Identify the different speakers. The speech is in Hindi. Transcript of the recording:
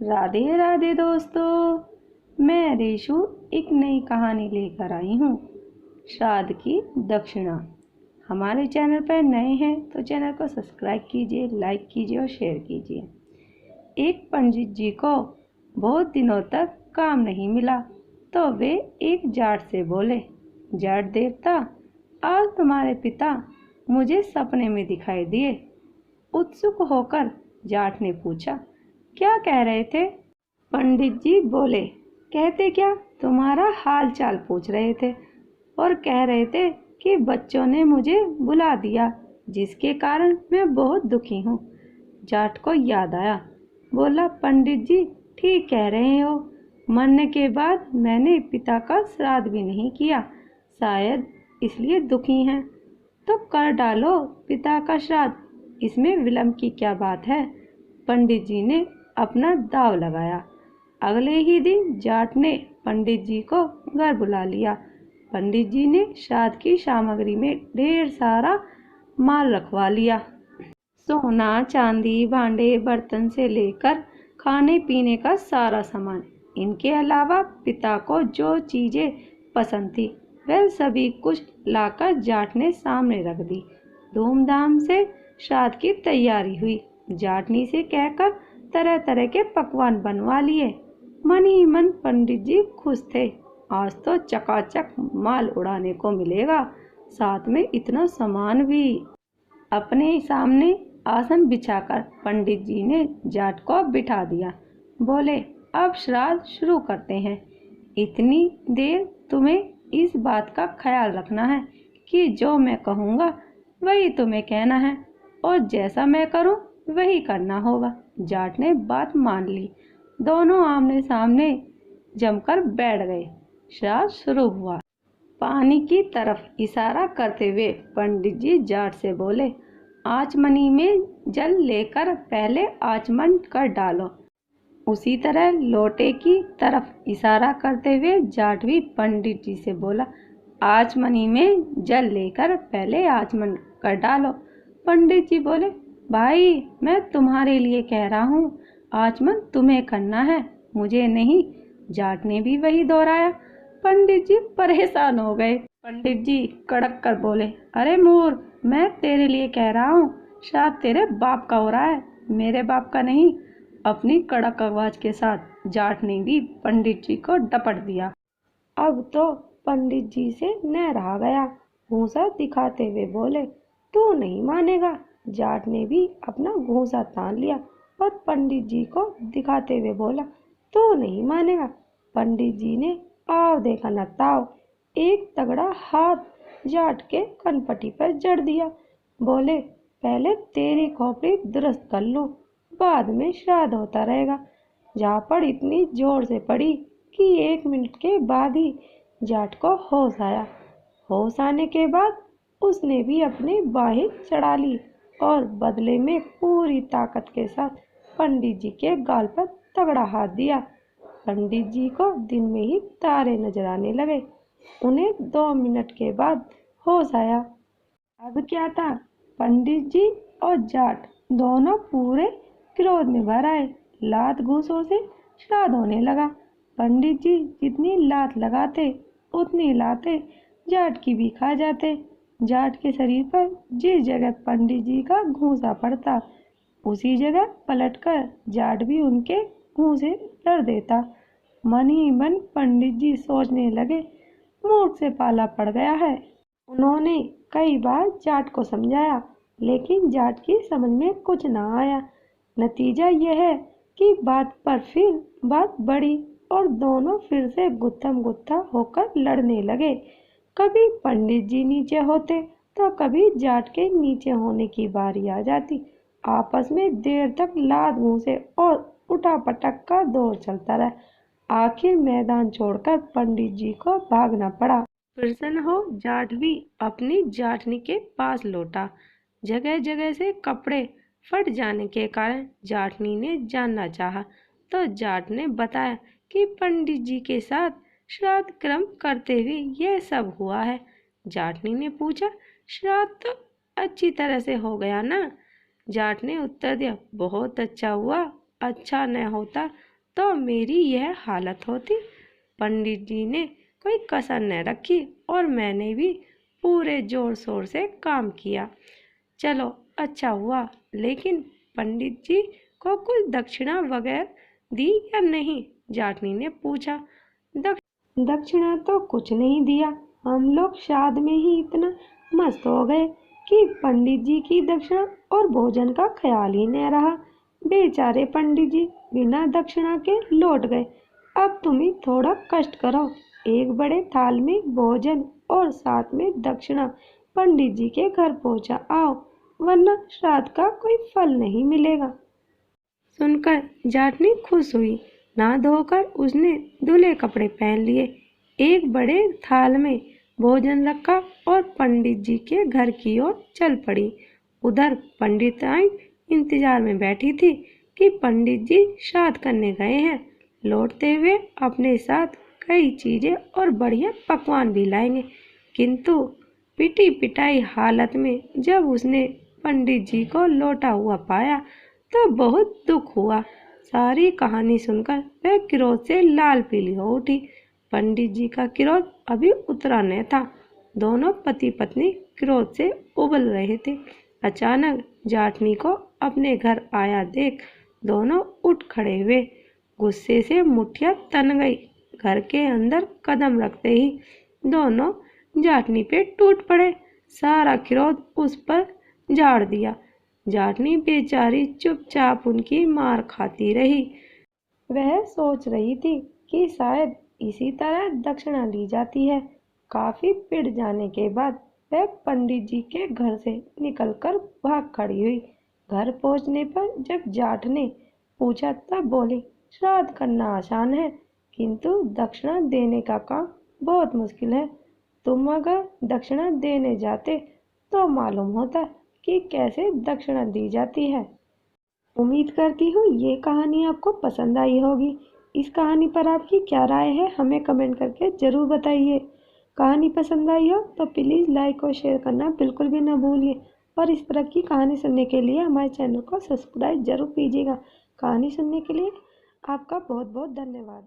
Speaker 1: राधे राधे दोस्तों, मैं रेशु एक नई कहानी लेकर आई हूँ। श्राद्ध की दक्षिणा। हमारे चैनल पर नए हैं तो चैनल को सब्सक्राइब कीजिए, लाइक कीजिए और शेयर कीजिए। एक पंडित जी को बहुत दिनों तक काम नहीं मिला तो वे एक जाट से बोले, जाट देवता, आज तुम्हारे पिता मुझे सपने में दिखाई दिए। उत्सुक होकर जाट ने पूछा, क्या कह रहे थे? पंडित जी बोले, कहते क्या, तुम्हारा हाल चाल पूछ रहे थे और कह रहे थे कि बच्चों ने मुझे बुला दिया, जिसके कारण मैं बहुत दुखी हूँ। जाट को याद आया, बोला, पंडित जी ठीक कह रहे हो। मरने के बाद मैंने पिता का श्राद्ध भी नहीं किया, शायद इसलिए दुखी हैं। तो कर डालो पिता का श्राद्ध, इसमें विलंब की क्या बात है? पंडित जी ने अपना दांव लगाया। अगले ही दिन जाट ने पंडित जी को घर बुला लिया। पंडित जी ने श्राद्ध की सामग्री में ढेर सारा माल रखवा लिया। सोना, चांदी, भांडे, बर्तन से लेकर खाने पीने का सारा सामान। इनके अलावा पिता को जो चीजें पसंद थी वह सभी कुछ लाकर जाट ने सामने रख दी। धूमधाम से श्राद्ध की तैयारी हुई। जाटनी से कहकर तरह तरह के पकवान बनवा लिए। मन ही मन पंडित जी खुश थे, आज तो चकाचक माल उड़ाने को मिलेगा, साथ में इतना सामान भी। अपने सामने आसन बिछाकर पंडित जी ने जाट को बिठा दिया। बोले, अब श्राद्ध शुरू करते हैं। इतनी देर तुम्हें इस बात का ख्याल रखना है कि जो मैं कहूँगा वही तुम्हें कहना है और जैसा मैं करूँ वही करना होगा। जाट ने बात मान ली। दोनों आमने सामने जमकर बैठ गए। श्राद्ध शुरू हुआ। पानी की तरफ इशारा करते हुए पंडित जी जाट से बोले, आचमनी में जल लेकर पहले आचमन कर डालो। उसी तरह लोटे की तरफ इशारा करते हुए जाट भी पंडित जी से बोला, आचमनी में जल लेकर पहले आचमन कर डालो। पंडित जी बोले, भाई मैं तुम्हारे लिए कह रहा हूँ, आचमन तुम्हें करना है, मुझे नहीं। जाट ने भी वही दोहराया। पंडित जी परेशान हो गए। पंडित जी कड़क कर बोले, अरे मूर्ख, मैं तेरे लिए कह रहा हूँ, श्राद्ध तेरे बाप का हो रहा है, मेरे बाप का नहीं। अपनी कड़क आवाज के साथ जाट ने भी पंडित जी को डपट दिया। अब तो पंडित जी से न रहा गया। घूंसा दिखाते हुए बोले, तू नहीं मानेगा। जाट ने भी अपना घूंसा तान लिया और पंडित जी को दिखाते हुए बोला, तू नहीं मानेगा। पंडित जी ने आओ देखा न ताओ, एक तगड़ा हाथ जाट के कनपटी पर जड़ दिया। बोले, पहले तेरी खोपड़ी दुरुस्त कर लूं, बाद में श्राद्ध होता रहेगा। झापड़ इतनी जोर से पड़ी कि 1 मिनट के बाद ही जाट को होश आया। होश आने के बाद उसने भी अपनी बाहें चढ़ा ली और बदले में पूरी ताकत के साथ पंडित जी के गाल पर तगड़ा हाथ दिया। पंडित जी को दिन में ही तारे नजर आने लगे। उन्हें 2 मिनट के बाद होश आया। अब क्या था, पंडित जी और जाट दोनों पूरे क्रोध में भर आए। लात घूंसों से श्राद्ध होने लगा। पंडित जी जितनी लात लगाते उतनी लातें जाट की भी खा जाते। जाट के शरीर पर जिस जगह पंडित जी का घूंसा पड़ता उसी जगह पलटकर जाट भी उनके मुंह से लड़ देता। मन ही मन पंडित जी सोचने लगे, मूर्ख से पाला पड़ गया है। उन्होंने कई बार जाट को समझाया, लेकिन जाट की समझ में कुछ न आया। नतीजा यह है कि बात पर फिर बात बढ़ी और दोनों फिर से गुत्थम गुत्था होकर लड़ने लगे। कभी पंडित जी नीचे होते तो कभी जाट के नीचे होने की बारी आ जाती। आपस में देर तक लात घूंसे और उठा पटक का दौर चलता रहा। आखिर मैदान छोड़कर पंडित जी को भागना पड़ा। प्रसन्न हो जाट भी अपनी जाटनी के पास लौटा। जगह जगह से कपड़े फट जाने के कारण जाटनी ने जानना चाहा तो जाट ने बताया कि पंडित जी के साथ श्राद्ध क्रम करते हुए यह सब हुआ है। जाटनी ने पूछा, श्राद्ध तो अच्छी तरह से हो गया ना? जाट ने उत्तर दिया, बहुत अच्छा हुआ, अच्छा न होता तो मेरी यह हालत होती। पंडित जी ने कोई कसर न रखी और मैंने भी पूरे जोर शोर से काम किया। चलो अच्छा हुआ, लेकिन पंडित जी को कुछ दक्षिणा वगैरह दी या नहीं? जाटनी ने पूछा। दक्षिणा तो कुछ नहीं दिया। हम लोग श्राद्ध में ही इतना मस्त हो गए कि पंडित जी की दक्षिणा और भोजन का ख्याल ही न रहा। बेचारे पंडित जी बिना दक्षिणा के लौट गए। अब तुम ही थोड़ा कष्ट करो, एक बड़े थाल में भोजन और साथ में दक्षिणा पंडित जी के घर पहुंचा आओ, वरना श्राद्ध का कोई फल नहीं मिलेगा। सुनकर जाटनी खुश हुई। नहा धोकर उसने धुले कपड़े पहन लिए, एक बड़े थाल में भोजन रखा और पंडित जी के घर की ओर चल पड़ी। उधर पंडिताई इंतजार में बैठी थी कि पंडित जी श्राद्ध करने गए हैं, लौटते हुए अपने साथ कई चीजें और बढ़िया पकवान भी लाएंगे। किंतु पिटी पिटाई हालत में जब उसने पंडित जी को लौटा हुआ पाया तो बहुत दुख हुआ। सारी कहानी सुनकर वह क्रोध से लाल पीली हो उठी। पंडित जी का क्रोध अभी उतरा न था। दोनों पति पत्नी क्रोध से उबल रहे थे। अचानक जाटनी को अपने घर आया देख दोनों उठ खड़े हुए। गुस्से से मुठ्ठियां तन गई। घर के अंदर कदम रखते ही दोनों जाटनी पे टूट पड़े। सारा क्रोध उस पर झाड़ दिया। जाटनी बेचारी चुपचाप उनकी मार खाती रही। वह सोच रही थी कि शायद इसी तरह दक्षिणा ली जाती है। काफी पिट जाने के बाद वह पंडित जी के घर से निकलकर भाग खड़ी हुई। घर पहुंचने पर जब जाट ने पूछा तब बोली, श्राद्ध करना आसान है, किंतु दक्षिणा देने का काम बहुत मुश्किल है। तुम अगर दक्षिणा देने जाते तो मालूम होता कि कैसे दक्षिणा दी जाती है। उम्मीद करती हूँ ये कहानी आपको पसंद आई होगी। इस कहानी पर आपकी क्या राय है हमें कमेंट करके ज़रूर बताइए। कहानी पसंद आई हो तो प्लीज़ लाइक और शेयर करना बिल्कुल भी ना भूलिए। और इस तरह की कहानी सुनने के लिए हमारे चैनल को सब्सक्राइब जरूर कीजिएगा। कहानी सुनने के लिए आपका बहुत बहुत धन्यवाद।